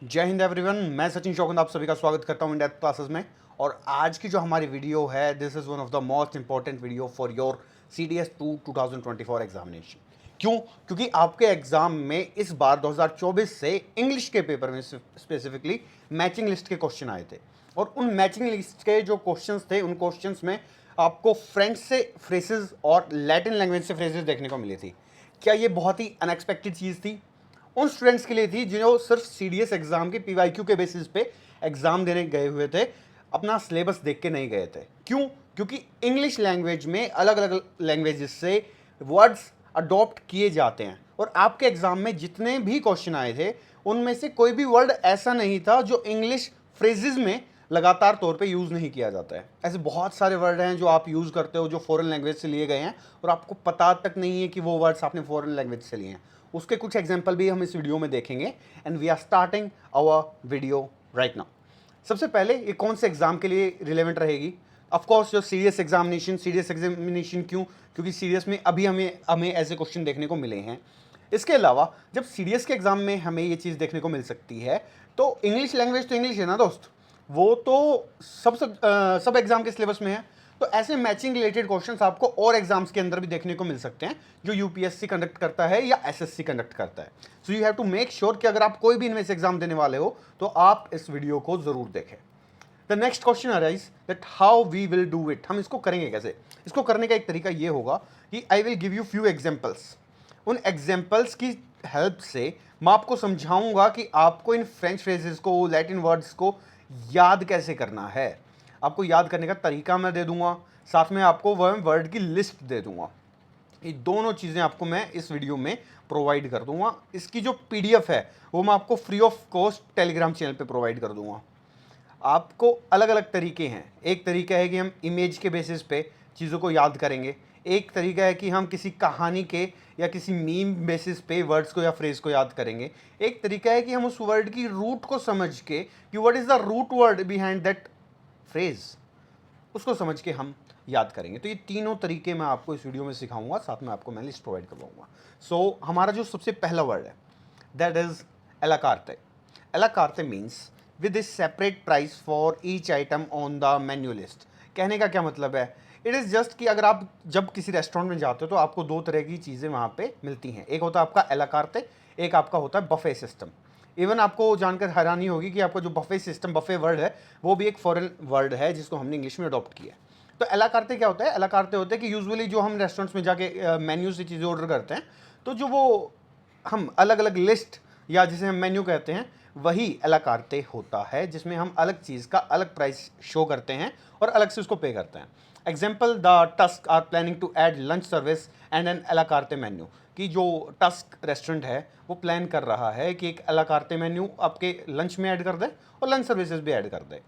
जय हिंद एवरीवन, मैं सचिन चौकंद आप सभी का स्वागत करता हूं इन डेप्थ क्लासेस में। और आज की जो हमारी वीडियो है, this is one of the most important video for your CDS 2 2024 examination. क्यों? क्योंकि आपके एग्जाम में इस बार 2024 से इंग्लिश के पेपर में स्पेसिफिकली मैचिंग लिस्ट के क्वेश्चन आए थे। और उन मैचिंग लिस्ट के जो क्वेश्चंस थे, उन क्वेश्चंस में आपको फ्रेंच से फ्रेजेस और लैटिन लैंग्वेज से फ्रेजेस देखने को मिली थी। क्या ये बहुत ही अनएक्सपेक्टेड चीज़ थी? उन स्टूडेंट्स के लिए थी जो सिर्फ CDS एग्जाम के PYQ के बेसिस पे एग्जाम देने गए हुए थे, अपना सिलेबस देख के नहीं गए थे। क्यों? क्योंकि इंग्लिश लैंग्वेज में अलग अलग लैंग्वेजेस से वर्ड्स अडॉप्ट किए जाते हैं। और आपके एग्जाम में जितने भी क्वेश्चन आए थे, उनमें से कोई भी वर्ड ऐसा नहीं था जो इंग्लिश फ्रेजेस में लगातार तौर पे यूज़ नहीं किया जाता है। ऐसे बहुत सारे वर्ड हैं जो आप यूज़ करते हो, जो फॉरेन लैंग्वेज से लिए गए हैं और आपको पता तक नहीं है कि वो वर्ड्स आपने फॉरेन लैंग्वेज से लिए हैं। उसके कुछ एग्जाम्पल भी हम इस वीडियो में देखेंगे and we are starting our video right now. सबसे पहले ये कौन से एग्जाम के लिए रिलेवेंट रहेगी? ऑफ कोर्स जो सीरियस एग्जामिनेशन क्यों? क्योंकि सीरियस में अभी हमें हमें ऐसे क्वेश्चन देखने को मिले हैं। इसके अलावा जब सीरियस के एग्जाम में हमें ये चीज़ देखने को मिल सकती है, तो इंग्लिश लैंग्वेज तो इंग्लिश है ना दोस्त, वो तो सब एग्जाम के सिलेबस में है। तो ऐसे मैचिंग रिलेटेड क्वेश्चंस आपको और एग्जाम्स के अंदर भी देखने को मिल सकते हैं जो UPSC कंडक्ट करता है या SSC कंडक्ट करता है। So you have to make sure कि अगर आप कोई भी इनमें से एग्जाम देने वाले हो तो आप इस वीडियो को जरूर देखें। The next question arise that how we will do it. हम इसको करेंगे कैसे? इसको करने का एक तरीका ये होगा कि I will give you few examples. उन एग्जाम्पल्स की हेल्प से मैं आपको समझाऊंगा कि आपको इन फ्रेंच फ्रेजेस को, लैटिन वर्ड्स को याद कैसे करना है। आपको याद करने का तरीका मैं दे दूंगा, साथ में आपको वह वर्ड की लिस्ट दे दूंगा। ये दोनों चीज़ें आपको मैं इस वीडियो में प्रोवाइड कर दूंगा। इसकी जो PDF है वो मैं आपको free of cost Telegram channel पे प्रोवाइड कर दूंगा। आपको अलग अलग तरीके हैं। एक तरीका है कि हम इमेज के बेसिस पे चीज़ों को याद करेंगे। एक तरीका है कि हम किसी कहानी के या किसी मीम बेसिस पे वर्ड्स को या फ्रेज को याद करेंगे। एक तरीका है कि हम उस वर्ड की रूट को समझ के कि what is the root word behind that phrase, उसको समझ के हम याद करेंगे। तो ये तीनों तरीके मैं आपको इस वीडियो में सिखाऊंगा, साथ में आपको मैं लिस्ट प्रोवाइड करवाऊंगा। सो हमारा जो सबसे पहला वर्ड है that is a la carte. A la carte means with a separate price for each item on the menu list. कहने का क्या मतलब है? इट इज़ जस्ट कि अगर आप जब किसी रेस्टोरेंट में जाते हो तो आपको दो तरह की चीज़ें वहाँ पे मिलती हैं। एक होता है आपका एलाकार्ते, एक आपका होता है बफे सिस्टम। इवन आपको जानकर हैरानी होगी कि आपका जो बफे सिस्टम, बफे वर्ड है, वो भी एक फॉरेन वर्ड है जिसको हमने इंग्लिश में अडॉप्ट किया है। तो एलाकार्ते क्या होता है? एलाकार्ते होते हैं कि यूजुअली जो हम रेस्टोरेंट्स में जाके मेन्यू से चीज़ें ऑर्डर करते हैं, तो जो वो हम अलग अलग लिस्ट या जिसे हम मेन्यू कहते हैं, वही एलाकार्ते होता है, जिसमें हम अलग चीज़ का अलग प्राइस शो करते हैं और अलग से उसको पे करते हैं। Example, the task are planning to add lunch service and an a la carte menu. कि जो टस्क रेस्टोरेंट है वो प्लान कर रहा है कि एक एलाकार्ते मेन्यू आपके लंच में ऐड कर दे और लंच सर्विसेज भी ऐड कर दे।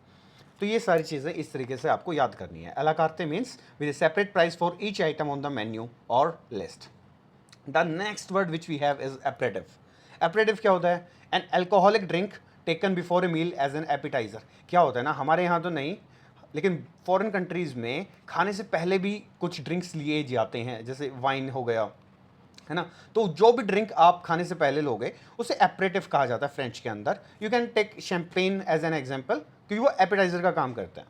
तो ये सारी चीज़ें इस तरीके से आपको याद करनी है। A la carte means with a separate price for each item on the menu और list. The next word which we have is aperitif. Aperitif क्या होता है? An alcoholic drink taken before a meal as an appetizer. क्या होता है ना, हमारे यहाँ तो नहीं, लेकिन फॉरेन कंट्रीज़ में खाने से पहले भी कुछ ड्रिंक्स लिए जाते हैं, जैसे वाइन हो गया, है ना। तो जो भी ड्रिंक आप खाने से पहले लोगे उसे एपरेटिव कहा जाता है फ्रेंच के अंदर। You can take champagne as an example, क्योंकि वो एपिटाइजर का काम करता है।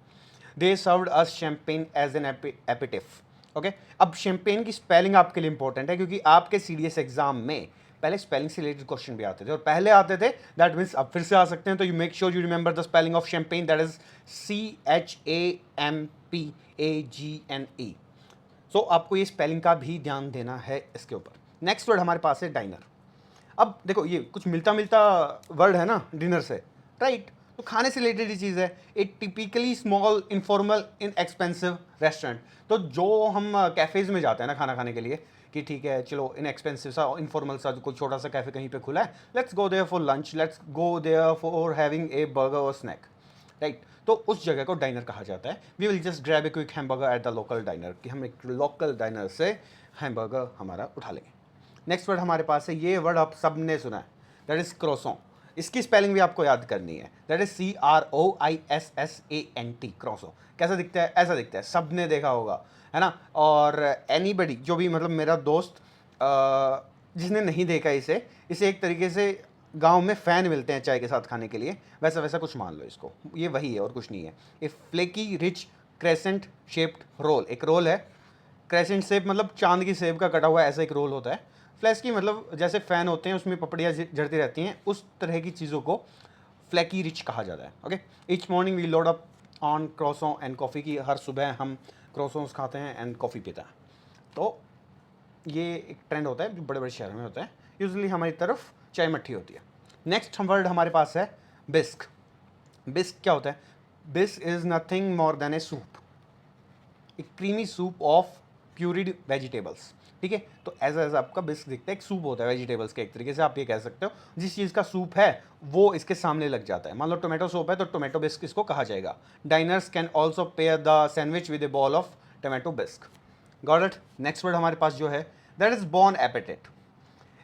They served us champagne as an aperitif. Okay, अब शैम्पेन की स्पेलिंग आपके लिए इंपॉर्टेंट है, क्योंकि आपके CDS एग्जाम में पहले स्पेलिंग से रिलेटेड क्वेश्चन भी आते थे और पहले आते थे, दैट मीन्स अब फिर से आ सकते हैं। तो you make sure you remember the spelling of champagne, that is CHAMPAGNE। सो आपको ये स्पेलिंग का भी ध्यान देना है इसके ऊपर। नेक्स्ट वर्ड हमारे पास है डाइनर। अब देखो, ये कुछ मिलता मिलता वर्ड है ना डिनर से, राइट? तो खाने से रिलेटेड ही चीज़ है। एक टिपिकली स्मॉल इनफॉर्मल इन एक्सपेंसिव रेस्टोरेंट। तो जो हम कैफ़ेज़ में जाते हैं ना खाना खाने के लिए, कि ठीक है चलो इन एक्सपेंसिव सा इनफॉर्मल सा कोई छोटा सा कैफ़े कहीं पे खुला है, let's go there for lunch, let's go there for having a burger और स्नैक, राइट? तो उस जगह को डाइनर कहा जाता है। We will just grab a quick hamburger at the local diner, कि हम एक लोकल डाइनर से हैमबर्गर हमारा उठा लेंगे। नेक्स्ट वर्ड हमारे पास है, ये वर्ड आप सब ने सुना है, दैट इज क्रोसों। इसकी स्पेलिंग भी आपको याद करनी है, दैट इज CROISSANT, क्रोसों। कैसा दिखता है? ऐसा दिखता है, सब ने देखा होगा, है ना। और एनीबडी जो भी, मतलब मेरा दोस्त जिसने नहीं देखा इसे एक तरीके से गांव में फ़ैन मिलते हैं चाय के साथ खाने के लिए, वैसा वैसा कुछ मान लो इसको, ये वही है और कुछ नहीं है। A flaky rich crescent shaped roll, एक रोल है, क्रेसेंट शेप मतलब चांद की शेप का कटा हुआ ऐसा एक रोल होता है। फ्लैस्की मतलब जैसे फ़ैन होते हैं उसमें पपड़ियाँ झड़ती रहती हैं, उस तरह की चीज़ों को फ्लैकी रिच कहा जाता है। Okay, each morning we load up on croissants and coffee, की हर सुबह हम क्रॉसोंस खाते हैं एंड कॉफ़ी पीते हैं। तो ये एक ट्रेंड होता है जो बड़े बड़े शहरों में होता है, यूजुअली हमारी तरफ चाय मट्ठी होती है। नेक्स्ट वर्ड हमारे पास है बिस्क। बिस्क क्या होता है? Bisque is nothing more than a soup, एक creamy soup of pureed vegetables. ठीक है, तो ऐसा ऐसा आपका बिस्क दिखता है, एक सूप होता है वेजिटेबल्स का, एक तरीके से आप ये कह सकते हो। जिस चीज़ का सूप है वो इसके सामने लग जाता है। मान लो टोमेटो सूप है तो टोमेटो बिस्क इसको कहा जाएगा। Diners can also pair the sandwich with a bowl of tomato bisque. Got it? Next word हमारे पास जो है दैट इज बॉन एपेटाइट।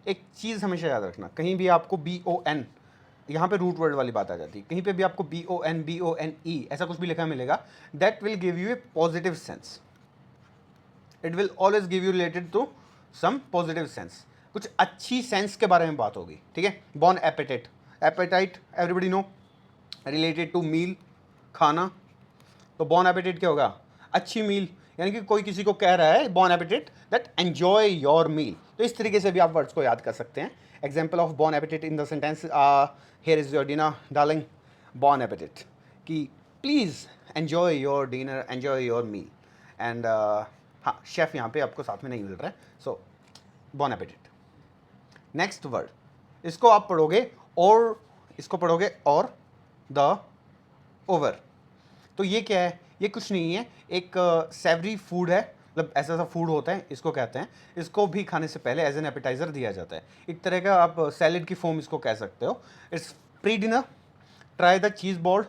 एक चीज़ हमेशा याद रखना, कहीं भी आपको BON, यहाँ पे रूट वर्ड वाली बात आ जाती है, कहीं पे भी आपको BONE ऐसा कुछ भी लिखा मिलेगा, that will give you a positive sense. It will always give you related to some positive sense, कुछ अच्छी सेंस के बारे में बात होगी। ठीक है, bon appetit, appetit everybody know related to meal, खाना। तो बॉन एपेटाइट क्या होगा? अच्छी मील, यानी कि कोई किसी को कह रहा है bon appetit that enjoy your meal. तो इस तरीके से भी आप वर्ड्स को याद कर सकते हैं। Example of bon appetit in the sentence, here is your dinner darling, bon appetit, कि please enjoy your dinner, enjoy your meal. And हाँ, शेफ़ यहाँ पे आपको साथ में नहीं मिल रहा है, सो बॉन एपेटाइट। नेक्स्ट वर्ड, इसको आप पढ़ोगे और इसको पढ़ोगे और द ओवर। तो ये क्या है? ये कुछ नहीं है, एक सेवरी फूड है, मतलब ऐसा सा फूड होता है, इसको कहते हैं। इसको भी खाने से पहले एज एन एपेटाइजर दिया जाता है, एक तरह का आप सैलेड की फॉर्म इसको कह सकते हो। It's pre dinner, try the cheese board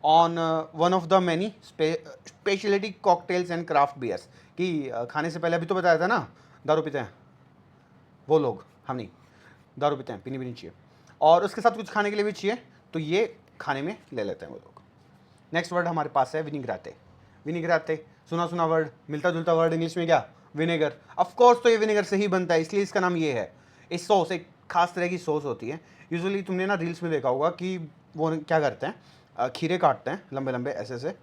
on one of the many speciality cocktails and craft beers, कि खाने से पहले, अभी तो बताया था ना दारू पीते हैं वो लोग, हम नहीं, दारू पीते हैं, पीनी भी नहीं चाहिए, और उसके साथ कुछ खाने के लिए भी चाहिए, तो ये खाने में ले लेते हैं वो लोग। नेक्स्ट वर्ड हमारे पास है विनिग्राते। विनिग्राते सुना सुना वर्ड, मिलता जुलता वर्ड इंग्लिश में क्या? विनेगर। ऑफ कोर्स, तो ये विनेगर से ही बनता है, इसलिए इसका नाम ये है। इस सॉस एक खास तरह की सॉस होती है। यूजुअली तुमने ना रील्स में देखा होगा कि वो क्या करते हैं, खीरे काटते हैं लंबे लंबे ऐसे से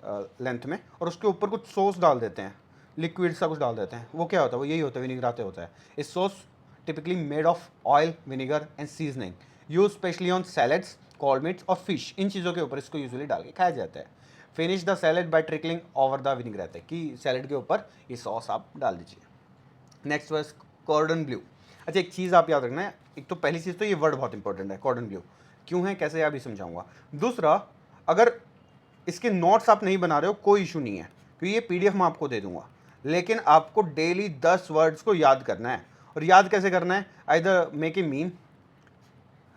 लेंथ में, और उसके ऊपर कुछ सॉस डाल देते हैं, लिक्विड सा कुछ डाल देते हैं। वो क्या होता है? वो यही होता है, विनिग्राते होता है। इस sauce typically made of oil, vinegar and seasoning, use specially on salads, cold meets और फिश। इन चीज़ों के ऊपर इसको यूजुअली डाल के खाया जाता है। Finish the salad by trickling over the vinaigrette, कि सैलड के ऊपर ये सॉस आप डाल दीजिए। Next word cordon bleu. अच्छा, एक चीज़ आप याद रखना है, एक तो पहली चीज़ तो ये वर्ड बहुत इंपॉर्टेंट है, कॉर्डन ब्लू क्यों है, कैसे, आप भी समझाऊंगा। दूसरा, अगर इसके नोट्स आप नहीं बना रहे हो कोई इशू नहीं है, क्योंकि ये PDF मैं आपको दे दूंगा, लेकिन आपको डेली 10 वर्ड्स को याद करना है। और याद कैसे करना है? आइदर मेक ए मीम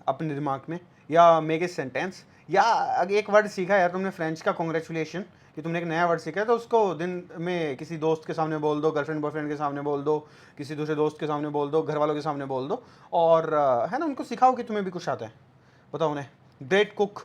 अपने दिमाग में, या मेक ए सेंटेंस, या अगर एक वर्ड सीखा यार तुमने फ्रेंच का, कॉन्ग्रेचुलेशन, कि तुमने एक नया वर्ड सीखा है, तो उसको दिन में किसी दोस्त के सामने बोल दो, गर्लफ्रेंड बॉयफ्रेंड के सामने बोल दो, किसी दूसरे दोस्त के सामने बोल दो, घर वालों के सामने बोल दो, और है ना, उनको सिखाओ कि तुम्हें भी कुछ आता है, बताओ उन्हें। ग्रेट कुक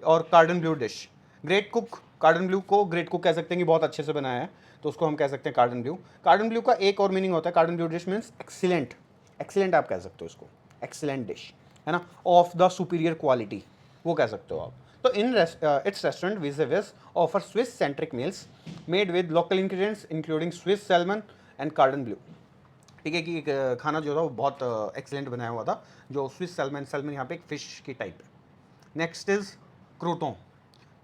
और कार्डन ब्लू डिश। ग्रेट कुक, कार्डन ब्लू को ग्रेट कुक कह सकते हैं कि बहुत अच्छे से बनाया है, तो उसको हम कह सकते हैं कार्डन ब्लू। कार्डन ब्लू का एक और मीनिंग होता है, कार्डन blue dish means excellent. Excellent आप कह सकते हो इसको, एक्सीलेंट डिश, है ना, ऑफ द सुपीरियर क्वालिटी, वो कह सकते हो आप। तो in its restaurant which offer Swiss centric meals made with local ingredients including Swiss salmon and cordon bleu. ठीक है, कि खाना जो था वो बहुत एक्सीलेंट बनाया हुआ था, जो स्विस सैल्मन, सैल्मन यहाँ पे एक फ़िश की टाइप है। Next is क्रूटों।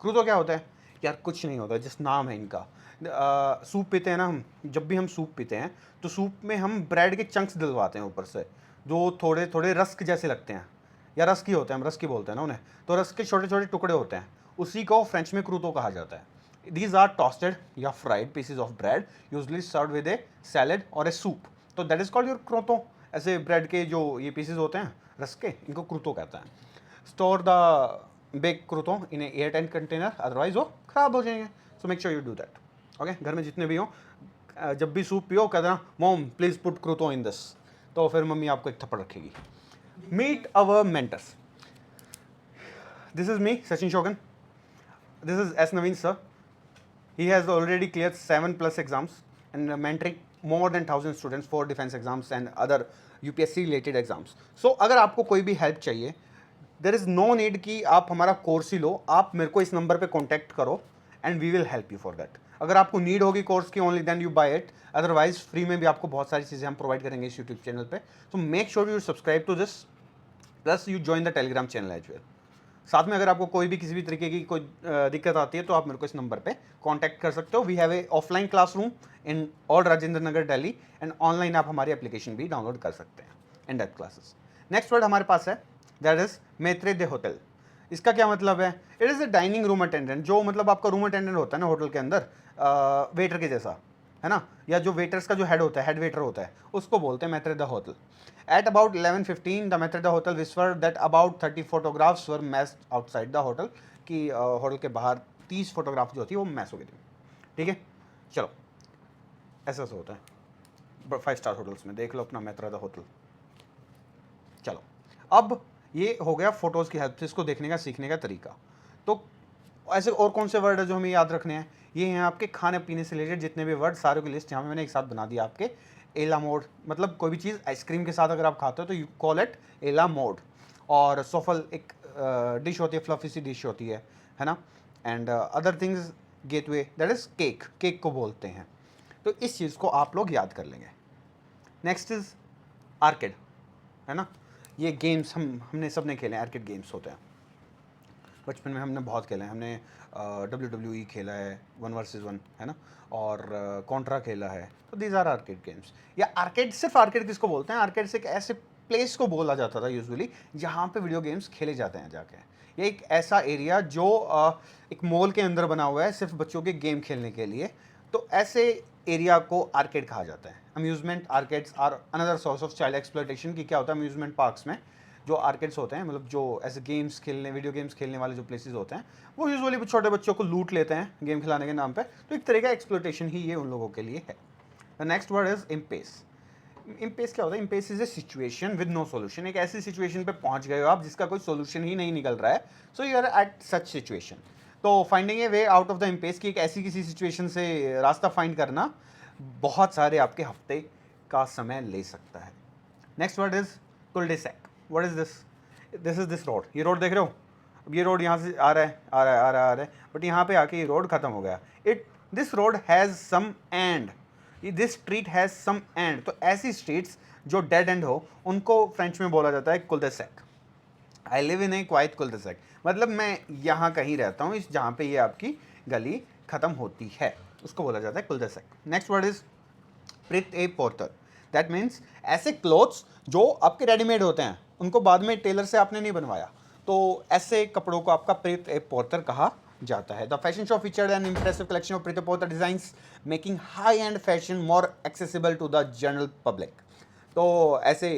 क्रूटो क्या होता है यार? कुछ नहीं होता, जिस नाम है इनका। सूप पीते हैं ना हम, जब भी हम सूप पीते हैं तो सूप में हम ब्रेड के चंक्स डलवाते हैं ऊपर से, जो थोड़े थोड़े रस्क जैसे लगते हैं, या रस्क ही होते हैं, हम रस्क ही बोलते हैं ना उन्हें। तो रस्क के छोटे छोटे टुकड़े होते हैं, उसी को फ्रेंच में क्रूटो कहा जाता है। दीज आर टोस्टेड या fried pieces of bread usually served with a salad और ए सूप, तो that is called your crouton. ऐसे ब्रेड के जो ये पीसेज होते हैं रस्क के, इनको क्रूटो कहता है। Store the bake crouton in air tight container, otherwise वो खराब हो जाएंगे, so make sure you do that. Okay, घर में जितने भी हो, जब भी सूप पियो कह देना mom please put crouton in this, तो फिर मम्मी आपको एक थप्पड़ रखेगी। Meet our mentors. This is me Sachin Shogan, this is S Naveen sir. He has already cleared 7+ exams and mentoring more than 1000 students for defense exams and other UPSC related exams. So अगर आपको कोई भी हेल्प चाहिए, there is no need कि आप हमारा course ही लो, आप मेरे को इस नंबर पे कॉन्टैक्ट करो and we will help you for that. अगर आपको नीड होगी कोर्स की only then you buy it, otherwise free में भी आपको बहुत सारी चीज़ें हम प्रोवाइड करेंगे इस यूट्यूब चैनल पे. So make sure you subscribe to this, plus you join the Telegram channel as well. साथ में अगर आपको कोई भी किसी भी तरीके की कोई दिक्कत आती है तो आप मेरे को इस नंबर पे कांटेक्ट कर सकते हो. We have a offline classroom in all Rajendra Nagar Delhi and online आप हमारी एप्लीकेशन भी डाउनलोड कर सकते हैं in depth classes. Next word हमारे पास है that is maitre d' hotel. इसका क्या मतलब है? It is a dining room attendant. जो मतलब आपका रूम अटेंडेंट होता है ना होटल के अंदर, वेटर के जैसा है ना, या जो वेटर्स का जो हेड होता है, हेड वेटर होता है, उसको बोलते हैं Maitreya d' hotel. At about 11:15, the Maitre the hotel whispered that about 30 photographs were massed outside the hotel. कि होटल के बाहर 30 फोटोग्राफ जो होती है वो मैस हो गई थी. ठीक है, चलो ऐसा ऐसा होता है 5 स्टार होटल्स में, देख लो अपना मैत्रे द होटल. चलो अब ये हो गया फोटोज़ की हेल्प से इसको देखने का सीखने का तरीका. तो ऐसे और कौन से वर्ड है जो हमें याद रखने हैं? ये हैं आपके खाने पीने से रिलेटेड जितने भी वर्ड, सारों की लिस्ट यहाँ पे मैंने एक साथ बना दिया आपके. एला मोड मतलब कोई भी चीज़ आइसक्रीम के साथ अगर आप खाते हो तो यू कॉल इट एला मोड. और सोफल एक डिश होती है, फ्लफी सी डिश होती है ना. And other things gateway that is cake, cake को बोलते हैं. तो इस चीज़ को आप लोग याद कर लेंगे. नेक्स्ट इज़ आर्केड, है ना. ये गेम्स हमने सब ने खेले हैं, आर्केड गेम्स होते हैं. बचपन में हमने बहुत खेला है. हमने WWE खेला है 1 vs 1, है ना, और कॉन्ट्रा खेला है. तो दीज आर आर्केड गेम्स. या आर्केड, सिर्फ आर्केड किसको बोलते हैं? आर्केड से एक ऐसे प्लेस को बोला जाता था यूजुअली जहाँ पे वीडियो गेम्स खेले जाते हैं जाके. ये एक ऐसा एरिया जो एक मॉल के अंदर बना हुआ है सिर्फ बच्चों के गेम खेलने के लिए. तो ऐसे एरिया को आर्केड कहा जाता है. Amusement arcades are another source of child exploitation. की क्या होता है अम्यूजमेंट पार्क्स में जो आर्केड्स होते हैं, मतलब जो ऐसे गेम्स खेलने, वीडियो गेम्स खेलने वाले जो प्लेसेस होते हैं, वो यूजुअली छोटे बच्चों को लूट लेते हैं गेम खिलाने के नाम पे. तो एक तरह का एक्सप्लॉयटेशन ही ये उन लोगों के लिए है. The next word is impasse. Impasse क्या होता है? Impasse is a situation with no solution. एक ऐसी सिचुएशन पे पहुंच गए हो आप जिसका कोई सोल्यूशन ही नहीं निकल रहा है. So you are at such situation. तो finding a way out of the impasse की एक ऐसी किसी सिचुएशन से रास्ता फाइंड करना बहुत सारे आपके हफ्ते का समय ले सकता है. Next word is cul-de-sac. What is this? This is this road. ये रोड देख रहे हो? अब ये रोड यहाँ से आ रहा है आ रहा है आ रहा है आ रहा है, बट यहाँ पे आके ये रोड खत्म हो गया. This road has some end, this street has some end. तो ऐसी स्ट्रीट्स जो डेड एंड हो उनको फ्रेंच में बोला जाता है कुल-दे-सैक. I live in A quite कुल-दे-सैक. मतलब मैं यहाँ कहीं रहता हूँ इस जहाँ पे ये आपकी गली ख़त्म होती है, उसको बोला जाता है cul-de-sac. Next word is pret-a-porter. That means ऐसे क्लोथ्स जो आपके रेडीमेड होते हैं, उनको बाद में टेलर से आपने नहीं बनवाया, तो ऐसे कपड़ों को आपका प्रेत-ए-पोर्टर कहा जाता है. The fashion show featured an impressive collection of pret-a-porter designs making high end fashion more accessible to the general public. तो ऐसे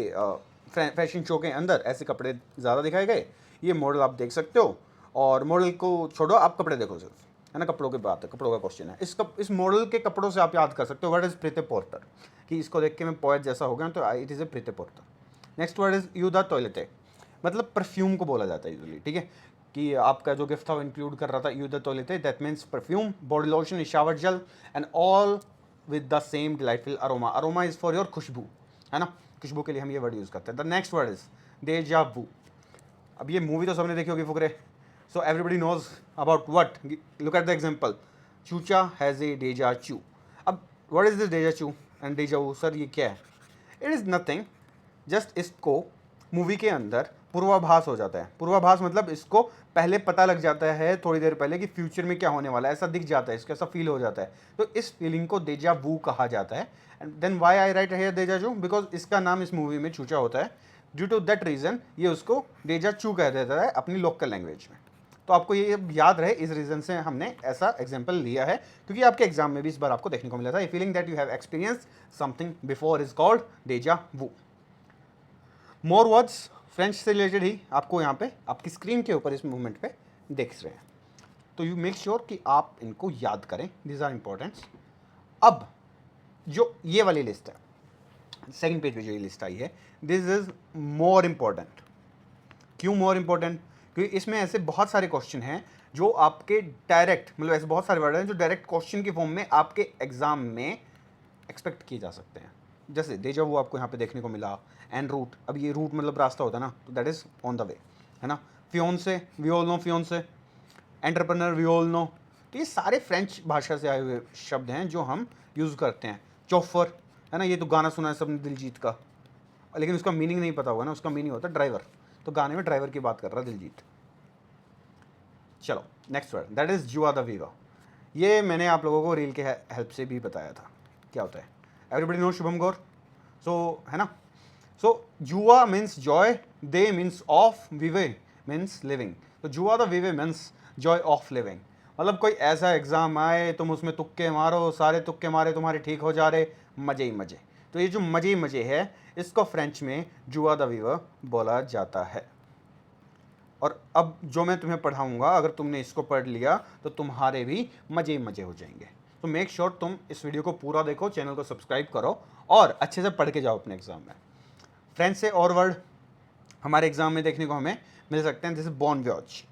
फैशन शो के अंदर ऐसे कपड़े ज़्यादा दिखाए गए. ये मॉडल आप देख सकते हो, और मॉडल को छोड़ो, आप कपड़े देखो सिर्फ, है ना. कपड़ों की बात है, कपड़ों का क्वेश्चन है. इस मॉडल के कपड़ों से आप याद कर सकते हो व्हाट इज प्रेत-ए-पोर्टर, कि इसको देख के मैं पोएट जैसा हो गया तो it is a pret-a-porter. Next word is eau de toilette. मतलब परफ्यूम को बोला जाता है यूजुअली. ठीक है, कि आपका जो गिफ्ट था वो इंक्लूड कर रहा था eau de toilette. That means perfume, body lotion, shower gel and all with the same delightful aroma. Aroma is for your खुशबू, है ना. खुशबू के लिए हम ये वर्ड यूज़ करते हैं. The next word is deja vu. अब ये मूवी तो सबने देखी होगी, Fukrey. So everybody knows about what. Look at the example. Choocha has a deja chu. अब व्हाट इज दिस डेजा चू एंड डेजा वू? सर ये क्या है? इट इज़ नथिंग, जस्ट इसको मूवी के अंदर पूर्वाभास हो जाता है. पूर्वाभास मतलब इसको पहले पता लग जाता है थोड़ी देर पहले कि फ्यूचर में क्या होने वाला है, ऐसा दिख जाता है, इसको ऐसा फील हो जाता है. तो इस फीलिंग को डेजा वू कहा जाता है. And then why I write here deja chu, because इसका नाम इस मूवी में चूचा होता है. ड्यू टू दैट रीज़न ये उसको डेजा चू कह देता है अपनी लोकल लैंग्वेज में. तो आपको ये याद रहे, इस रीज़न से हमने ऐसा एग्जाम्पल लिया है, क्योंकि आपके एग्जाम में भी इस बार आपको देखने को मिला था. A feeling that you have experience something before is called deja vu. More words French से रिलेटेड ही आपको यहाँ पे आपकी स्क्रीन के ऊपर इस मूवमेंट पे देख रहे हैं. तो यू मेक श्योर कि आप इनको याद करें. These are important. अब जो ये वाली लिस्ट है, सेकंड पेज पे जो ये लिस्ट आई है, दिस इज मोर इम्पॉर्टेंट. क्यों मोर इम्पॉर्टेंट? क्योंकि इसमें ऐसे बहुत सारे क्वेश्चन हैं जो आपके डायरेक्ट, मतलब ऐसे बहुत सारे वर्ड हैं जो डायरेक्ट क्वेश्चन की फॉर्म में आपके एग्जाम में एक्सपेक्ट किए जा सकते हैं। जैसे डेजा वो आपको यहाँ पे देखने को मिला, एन रूट, अब ये रूट मतलब रास्ता होता है ना, तो that is on the way, है ना। Fiance, we all know fiance, entrepreneur, we all know. तो ये सारे फ्रेंच भाषा से आए हुए शब्द हैं जो हम यूज़ करते हैं। चौफर, है ना, ये तो गाना सुना है सबने दिलजीत का, लेकिन उसका मीनिंग नहीं पता होगा ना, उसका मीनिंग होता है ड्राइवर, तो गाने में ड्राइवर की बात कर रहा है दिलजीत। चलो नेक्स्ट वर्ड, दैट इज़ जुआ द वीवा। ये मैंने आप लोगों को रील के हेल्प से भी बताया था क्या होता है। एवरीबडी नो शुभम गौर, सो है ना। सो जुआ means Joy, they means of, विवे means living. तो जुआ the विवे means Joy of living, मतलब कोई ऐसा एग्ज़ाम आए तुम उसमें तुक्के मारो, सारे तुक्के मारे तुम्हारे ठीक हो जा रहे, मज़े ही मज़े। तो ये जो मज़े ही मज़े है, इसको फ्रेंच में जुआ द विवा बोला जाता है। और अब जो मैं तुम्हें पढ़ाऊंगा, अगर तुमने इसको पढ़ लिया तो तुम्हारे भी मज़े ही मज़े हो जाएंगे। तो मेक श्योर तुम इस वीडियो को पूरा देखो, चैनल को सब्सक्राइब करो और अच्छे से पढ़ के जाओ अपने एग्जाम में। फ्रेंच से और वर्ड हमारे एग्जाम में देखने को हमें मिल सकते हैं, जैसे bon voyage,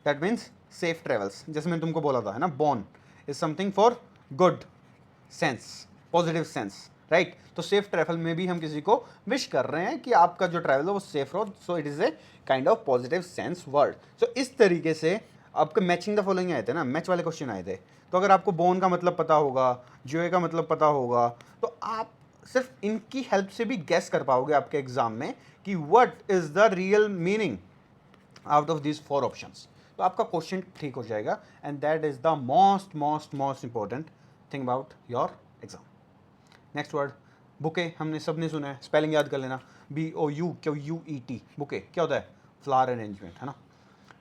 that means safe travels. जैसे मैंने तुमको बोला था, है ना, bon is something for good sense, positive sense, right. तो सेफ ट्रैवल में भी हम किसी को विश कर रहे हैं कि आपका जो ट्रैवल है वो सेफ रहो, so it is a kind of positive sense word. सो इस तरीके से आपके मैचिंग द फॉलोइंग आए थे ना, मैच वाले क्वेश्चन आए थे। तो अगर आपको बोन का मतलब पता होगा, जोए का मतलब पता होगा, तो आप सिर्फ इनकी हेल्प से भी गैस कर पाओगे आपके एग्जाम में कि what is the real meaning out of this 4 options. तो आपका क्वेश्चन ठीक हो जाएगा, and that is the most most most important thing about your exam. Next word, bouquet, हमने सबने सुना है, स्पेलिंग याद कर लेना, BOUQUET, बुके क्या होता है, फ्लावर अरेंजमेंट, है ना।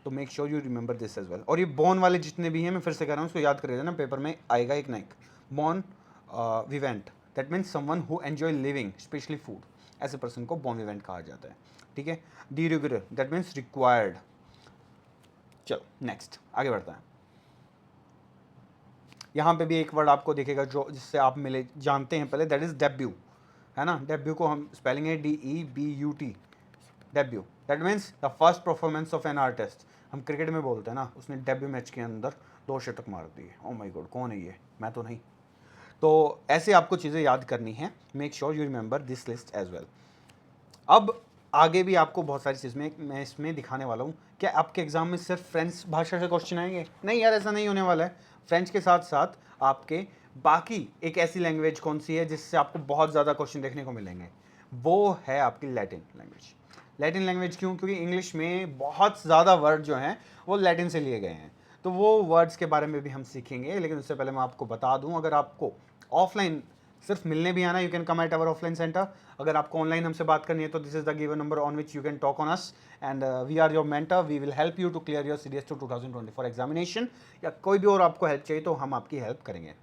तो make sure you remember this as well. और ये बॉन वाले जितने भी हैं, मैं फिर से कह रहा हूँ, उसको याद कर लेना, पेपर में आएगा एक ना एक। Bon vivant, that means someone who enjoy living specially food, ऐसे पर्सन को बॉन विवेंट कहा जाता है, ठीक है। De rigueur, that means required. चलो नेक्स्ट आगे बढ़ता है। यहाँ पे भी एक वर्ड आपको दिखेगा जो जिससे आप मिले जानते हैं पहले, दैट इज डेब्यू, है ना। डेब्यू को हम स्पेलिंग है DEBUT, debut, that means the first performance of an artist. हम क्रिकेट में बोलते हैं ना, उसने डेब्यू मैच के अंदर 2 शतक मार दिए, ओ माय गॉड, कौन है ये, मैं तो नहीं। तो ऐसे आपको चीज़ें याद करनी है, make sure you remember this list as well. अब आगे भी आपको बहुत सारी चीज़ मैं इसमें दिखाने वाला हूँ। क्या आपके एग्जाम में सिर्फ फ्रेंच भाषा से क्वेश्चन आएंगे? नहीं यार, ऐसा नहीं होने वाला है। फ्रेंच के साथ साथ आपके बाकी एक ऐसी लैंग्वेज कौन सी है जिससे आपको बहुत ज़्यादा क्वेश्चन देखने को मिलेंगे, वो है आपकी लैटिन लैंग्वेज। लैटिन लैंग्वेज क्यों? क्योंकि इंग्लिश में बहुत ज़्यादा वर्ड जो हैं वो लैटिन से लिए गए हैं। तो वो वर्ड्स के बारे में भी हम सीखेंगे, लेकिन उससे पहले मैं आपको बता दूं, अगर आपको ऑफलाइन सिर्फ मिलने भी आना, you can come at our offline centre. अगर आपको ऑनलाइन हमसे बात करनी है तो this is the given number on which you can talk on us, and we are your mentor, we will help you to clear your CDS 2024 examination. या कोई भी और आपको हेल्प चाहिए तो हम आपकी हेल्प करेंगे।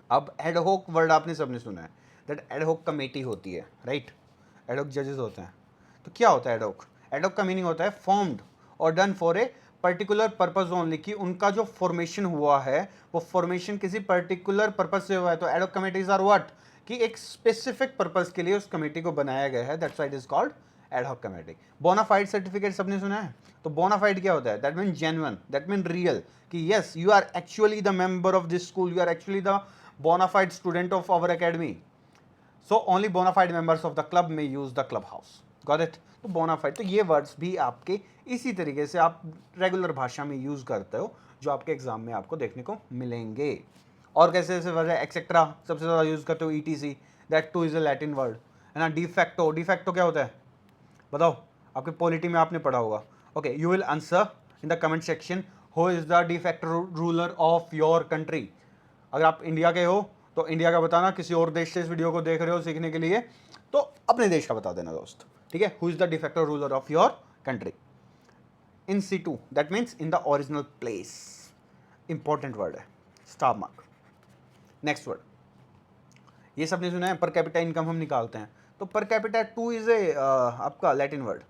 अब एडहोक वर्ड आपने सबने सुना है, दैट एडहोक कमेटी होती है, राइट। एडहोक जजेस होते हैं। तो क्या होता है एडहोक? एडहोक का मीनिंग होता है फॉर्म्ड और done for a particular purpose only, कि उनका जो फॉर्मेशन हुआ है वो फॉर्मेशन किसी पर्टिकुलर पर्पज से हुआ है। तो एडहोक कमेटीज आर व्हाट, कि एक स्पेसिफिक पर्पज के लिए उस कमेटी को बनाया गया है, that's why it is called ad hoc committee. Bona fide certificate सबने सुना है। तो बोनाफाइड क्या होता है? That mean genuine, that mean real, कि yes you are actually the member of this school, you are actually the bona fide student of our academy. So only bona fide members of the club may use the club house, got it. तो bona fide, तो ये words भी आपके इसी तरीके से आप regular भाषा में यूज करते हो, जो आपके एग्जाम में आपको देखने को मिलेंगे। और कैसे ऐसे वर्ड है, एक्सेट्रा सबसे ज़्यादा यूज करते हो, ETC, that two is a Latin word, है ना। डिफेक्टो, डिफेक्टो क्या होता है बताओ, आपके पॉलिटी में आपने पढ़ा होगा। Okay, you will answer in the comment section, who is the de facto ruler of your country. अगर आप इंडिया के हो तो इंडिया का बताना, किसी और देश से इस वीडियो को देख रहे हो सीखने के लिए तो अपने देश का बता देना दोस्त, ठीक है। Who is the de facto ruler of your country. In Situ, that means in the original place, important word है, स्टार मार्क। नेक्स्ट वर्ड, ये सबने सुना है, पर कैपिटा इनकम हम निकालते हैं। तो पर कैपिटा 2 इज ए आपका लैटिन वर्ड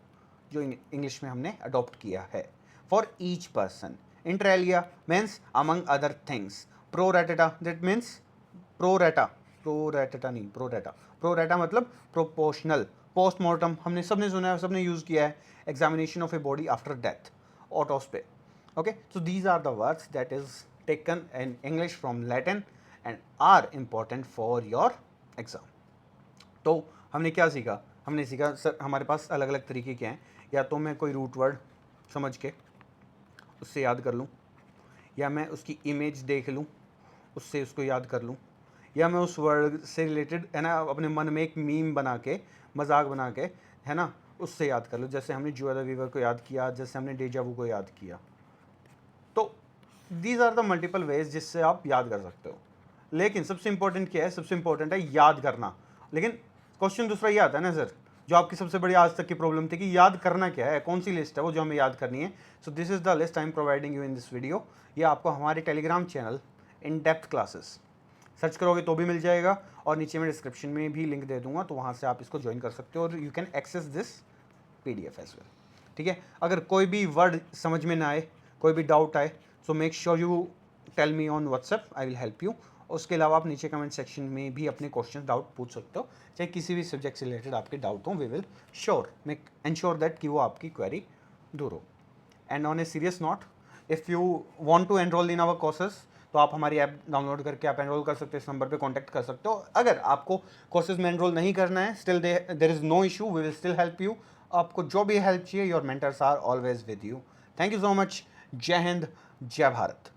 जो इंग्लिश में हमने अडॉप्ट किया है, for each person. Inter alia means among other things. Pro rata, that means pro rata, pro rata नहीं, प्रोरेटा, प्रोरेटा मतलब प्रोपोर्शनल। पोस्टमार्टम हमने सबने सुना है, सबने यूज किया है, examination of a body after death, ऑटोस्पे। Okay, so these are the words that is taken in English from Latin and are important for your exam. तो हमने क्या सीखा? हमने सीखा सर हमारे पास अलग अलग तरीके के हैं, या तो मैं कोई रूट वर्ड समझ के उससे याद कर लूँ, या मैं उसकी इमेज देख लूँ उससे उसको याद कर लूँ, या मैं उस वर्ड से रिलेटेड है ना अपने मन में एक मीम बना के, मजाक बना के, है ना, उससे याद कर लूँ। जैसे हमने जुएला वीवर को याद किया, जैसे हमने डेजा वू को याद किया। तो these are the multiple ways जिससे आप याद कर सकते हो। लेकिन सबसे इंपॉर्टेंट क्या है? सबसे इंपॉर्टेंट है याद करना। लेकिन क्वेश्चन दूसरा ये आता है ना सर, जो आपकी सबसे बड़ी आज तक की प्रॉब्लम थी कि याद करना क्या है, कौन सी लिस्ट है वो जो हमें याद करनी है। So this is the list I am providing you in this video. ये आपको हमारे Telegram channel in depth classes search करोगे तो भी मिल जाएगा, और नीचे मैं डिस्क्रिप्शन में भी लिंक दे दूंगा, तो वहाँ से आप इसको ज्वाइन कर सकते हो और you can access this PDF as well. ठीक है, अगर कोई भी वर्ड समझ में ना आए, कोई भी डाउट आए, so make sure you tell me on WhatsApp, I will help you. उसके अलावा आप नीचे कमेंट सेक्शन में भी अपने क्वेश्चन डाउट पूछ सकते हो, चाहे किसी भी सब्जेक्ट से रिलेटेड आपके डाउट हो, we will sure make ensure that कि वो आपकी क्वेरी दूर हो। And on a serious note, if you want to enrol in our courses, तो आप हमारी ऐप डाउनलोड करके आप एनरोल कर सकते हो, इस नंबर पे कांटेक्ट कर सकते हो। अगर आपको कोर्सेज में एनरोल नहीं करना है, still there is no issue, we will still help you. आपको जो भी हेल्प चाहिए, your mentors are always with you. Thank you so much. जय हिंद, जय भारत।